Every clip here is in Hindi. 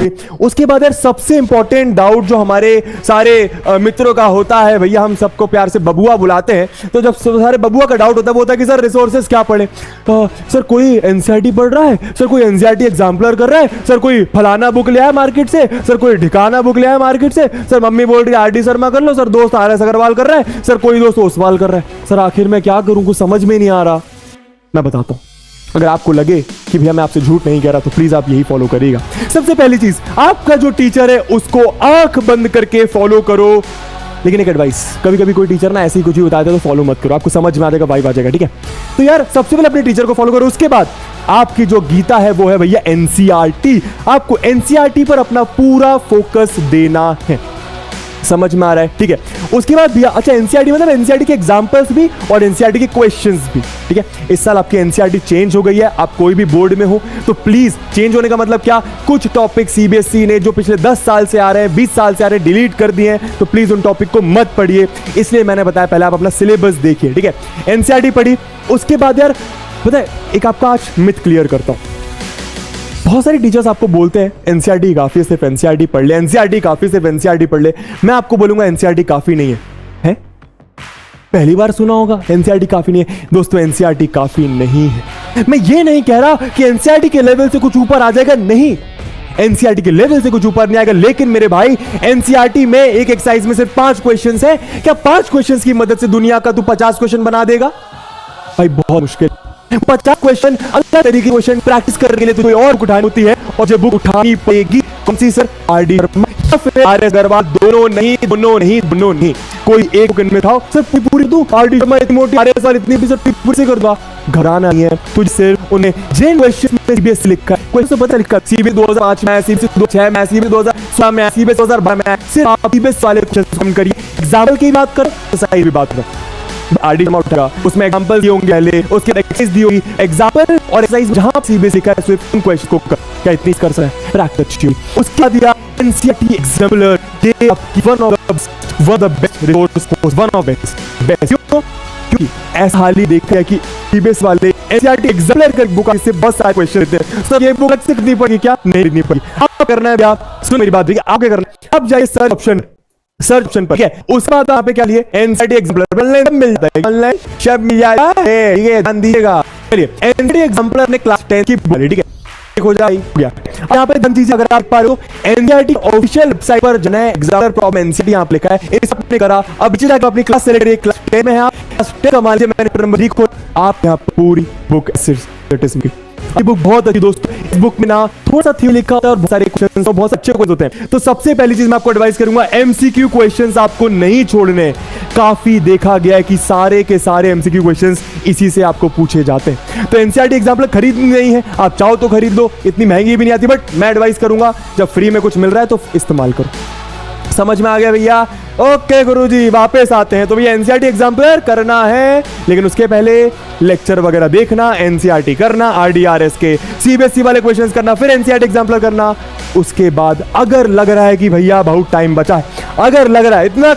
होगी। उसके बाद यार सबसे इंपॉर्टेंट डाउट जो हमारे सारे मित्रों का होता है, भैया हम सबको प्यार से बबुआ बुलाते हैं, तो जब सारे बबुआ का डाउट होता है वो होता है कि सर रिसोर्सेज क्या पढ़े। सर कोई एनसीईआरटी पढ़ रहा है, सर कोई एनसीईआरटी एग्जाम्पलर कर रहा है, सर कोई फलाना बुक ले आया मार्केट से, सर कोई ढिकाना बुक ले आया मार्केट से, सर मम्मी बोल रही है आरडी शर्मा कर लो, सर दोस्त आर एस अग्रवाल कर रहा है, सर कोई दोस्त ओसवाल कर रहा है। सर आखिर मैं क्या करूं, कुछ समझ में नहीं आ रहा। मैं बताता हूं, अगर आपको लगे कि भैया मैं आपसे झूठ नहीं कह रहा तो प्लीज आप यही फॉलो करिएगा। सबसे पहली चीज, आपका जो टीचर है उसको आंख बंद करके फॉलो करो। लेकिन एक एडवाइस, कभी कभी कोई टीचर ना ऐसे ही कुछ ही बताता है तो फॉलो मत करो, आपको समझ में आ जाएगा, वाइब आ जाएगा, ठीक है। तो यार सबसे पहले अपने टीचर को फॉलो करो। उसके बाद आपकी जो गीता है वो है भैया एनसीईआरटी। आपको एनसीईआरटी पर अपना पूरा फोकस देना है। समझ में आ रहा है, ठीक है। उसके बाद भैया, अच्छा एनसीईआरटी मतलब एनसीईआरटी के एग्जांपल्स भी और एनसीईआरटी के क्वेश्चंस भी, ठीक है। इस साल आपकी एनसीईआरटी चेंज हो गई है, आप कोई भी बोर्ड में हो तो प्लीज, चेंज होने का मतलब क्या, कुछ टॉपिक सीबीएसई ने जो पिछले 10 साल से आ रहे हैं, 20 साल से आ रहे हैं, डिलीट कर दिए हैं, तो प्लीज उन टॉपिक को मत पढ़िए। इसलिए मैंने बताया पहले आप अपना सिलेबस देखिए, ठीक है। एनसीईआरटी पढ़ी, उसके बाद यार पता है एक आपका आज मिथ क्लियर करता हूं। बहुत सारे टीचर्स आपको बोलते हैं एनसीईआरटी काफी है, सिर्फ एनसीईआरटी पढ़ ले, एनसीईआरटी काफी, सिर्फ एनसीईआरटी पढ़ ले। मैं आपको बोलूंगा एनसीईआरटी काफी नहीं है, पहली बार सुना होगा एनसीईआरटी काफी नहीं है। दोस्तों एनसीईआरटी काफी नहीं है। मैं ये नहीं कह रहा कि एनसीईआरटी के लेवल से कुछ ऊपर आ जाएगा, नहीं, एनसीईआरटी के लेवल से कुछ ऊपर नहीं आएगा। लेकिन मेरे भाई एनसीईआरटी में एक एक्सरसाइज में सिर्फ 5 क्वेश्चंस है, क्या 5 क्वेश्चंस की मदद से दुनिया का तू 50 क्वेश्चन बना देगा? भाई बहुत मुश्किल। 50 क्वेश्चन अलग तरीके के क्वेश्चन प्रैक्टिस करने के लिए कोई और बुक उठानी होती है, और जब बुक उठानी पड़ेगी कौन सी सर, आरडी शर्मा या फिर आर एस अग्रवाल, दोनों नहीं, कोई एक बुक इनमें उठाओ। सर पूरी तू आरडी शर्मा इतनी मोटी, आर एस इतनी भी, सर पूरी से कर दो। घराना नहीं है तुझ सिर्फ उन्हें जिन क्वेश्चन में सीबीएसई लिखा है, क्वेश्चन पता लिखा सीबीएसई 2005 में, सीबीएसई 2006 में, सीबीएसई 2016 में, सीबीएसई 2012 में, सिर्फ आप सीबीएसई वाले क्वेश्चन कम करिए। एग्जाम्पल की बात करो तो सही भी बात करो, आरडी शर्मा उठेगा, उसमें एग्जांपल दिए होंगे पहले, उसके बाद एक्सरसाइज दी होगी, एग्जांपल और एक्सरसाइज जहां सीबीएसई का सिर्फ उन क्वेश्चन को क्या इतनी कर सकते हैं प्रैक्टिस। उसके बाद दिया एनसीईआरटी एग्जाम्पलर, दे आपकी one of the best resource, one of best. क्योंकि ऐसा हाल ही देखा है कि सीबीएसई वाले एनसीईआरटी एग्जाम्पलर कर बुक से बहुत सारे क्वेश्चन देते हैं। सर ये बुक अच्छे कितनी पढ़ी, क्या नहीं लिखनी पड़ी। आप करना है भैया, सुन मेरी बात, आप क्या करना है, अब जाइए सर्च ऑप्शन पर, ठीक है। उसके बाद यहाँ पे क्या लिए, एनसीईआरटी एग्जाम्पलर ऑनलाइन मिल जाता है, ऑनलाइन सब मिल जाएगा, ठीक है, ध्यान दीजिएगा। चलिए एनसीईआरटी एग्जाम्पलर अपने क्लास 10 की बोली, ठीक है, हो गया। यहाँ पे ध्यान दीजिए, अगर आप पा रहे हो एनसीईआरटी ऑफिशियल वेबसाइट पर जाना है, एग्जाम्पलर प्रॉब्लम एनसीईआरटी यहाँ पे लिखा है, इस आपने करा। अब नीचे जाकर अपनी क्लास सेलेक्ट करिए, क्लास 10 में है आप, क्लास 10 का मान लीजिए मैंने नंबर लिखो, आप यहाँ पूरी बुक की ये बुक बहुत अच्छी दोस्तों। इस बुक में ना थोड़ा सा थ्योरी लिखा होता है और बहुत सारे क्वेश्चंस और बहुत अच्छे क्वेश्चन होते हैं। तो सबसे पहली चीज मैं आपको एडवाइस करूंगा, एमसीक्यू क्वेश्चंस आपको नहीं छोड़ने। काफी देखा गया है कि सारे के सारे एमसीक्यू क्वेश्चंस इसी से आपको पूछे जाते हैं। तो एनसीईआरटी एग्जाम्पल खरीदनी नहीं है, आप चाहो तो खरीद लो, इतनी महंगी भी नहीं आती, बट मैं एडवाइस करूंगा जब फ्री में कुछ मिल रहा है तो इस्तेमाल करो। समझ में आ गया भैया? ओके गुरुजी, वापस आते हैं। तो भैया एनसीईआरटी एग्जाम्पलर करना है, लेकिन उसके पहले लेक्चर वगैरह देखना, एनसीईआरटी करना, आरडीआरएस के सीबीएसई वाले क्वेश्चंस करना, फिर एनसीईआरटी एग्जाम्पलर करना। उसके बाद अगर लग रहा है कि भैया बहुत टाइम बचा है, अगर लग रहा है इतना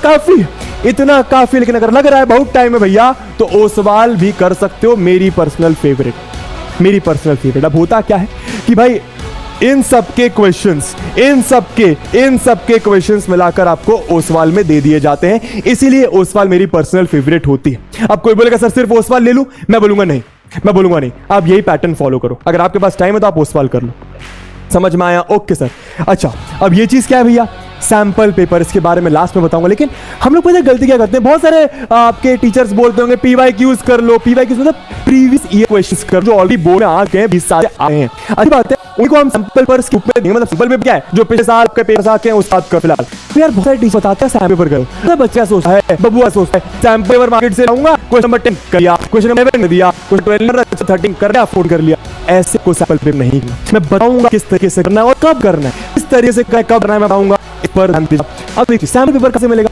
काफी, लेकिन अगर लग रहा है बहुत टाइम है भैया, तो ओसवाल भी कर सकते हो, मेरी पर्सनल फेवरेट। अब होता क्या है कि भाई इन सबके क्वेश्चंस मिलाकर आपको ओसवाल में दे दिए जाते हैं, इसीलिए ओसवाल मेरी पर्सनल फेवरेट होती है। अब कोई बोलेगा सर सिर्फ ओसवाल ले लूं, मैं बोलूंगा नहीं, आप यही पैटर्न फॉलो करो। अगर आपके पास टाइम है तो आप ओसवाल कर लो। समझ में आया? Okay sir. अच्छा, अब ये चीज क्या है भैया, सैंपल पेपर, इसके बारे में लास्ट में बताऊंगा। लेकिन हम लोग पता गलती क्या करते हैं, बहुत सारे आपके टीचर्स बोलते होंगे पीवाईक्यूज कर लो, पीवाईक्यूज मतलब प्रीवियस ईयर क्वेश्चंस कर, जो ऑलरेडी बोर्ड में आ गए हैं, 20 साल आए हैं। अच्छी बात है, उनको हम सैंपल पेपर के रूप में देंगे। मतलब सैंपल पेपर क्या है, जो पिछले साल के पेपर आके हैं उस साल का फिलहाल। तो यार बहुत सारे टीचर बताते हैं सैंपल पेपर करो, बच्चा सोचता है, बबुआ सोचता है सैंपल पेपर मार्केट से लाऊंगा, क्वेश्चन नंबर 10 कर लिया, क्वेश्चन नंबर 11 दिया, क्वेश्चन 12 13 कर लिया, 14 कर लिया। ऐसे को सैंपल पेपर नहीं करना। मैं बताऊंगा किस तरीके से करना है और कब करना है, किस तरीके से कब करना है मैं बताऊंगा, इस पर ध्यान दीजिए। अब देखिए सैंपल पेपर कैसे मिलेगा,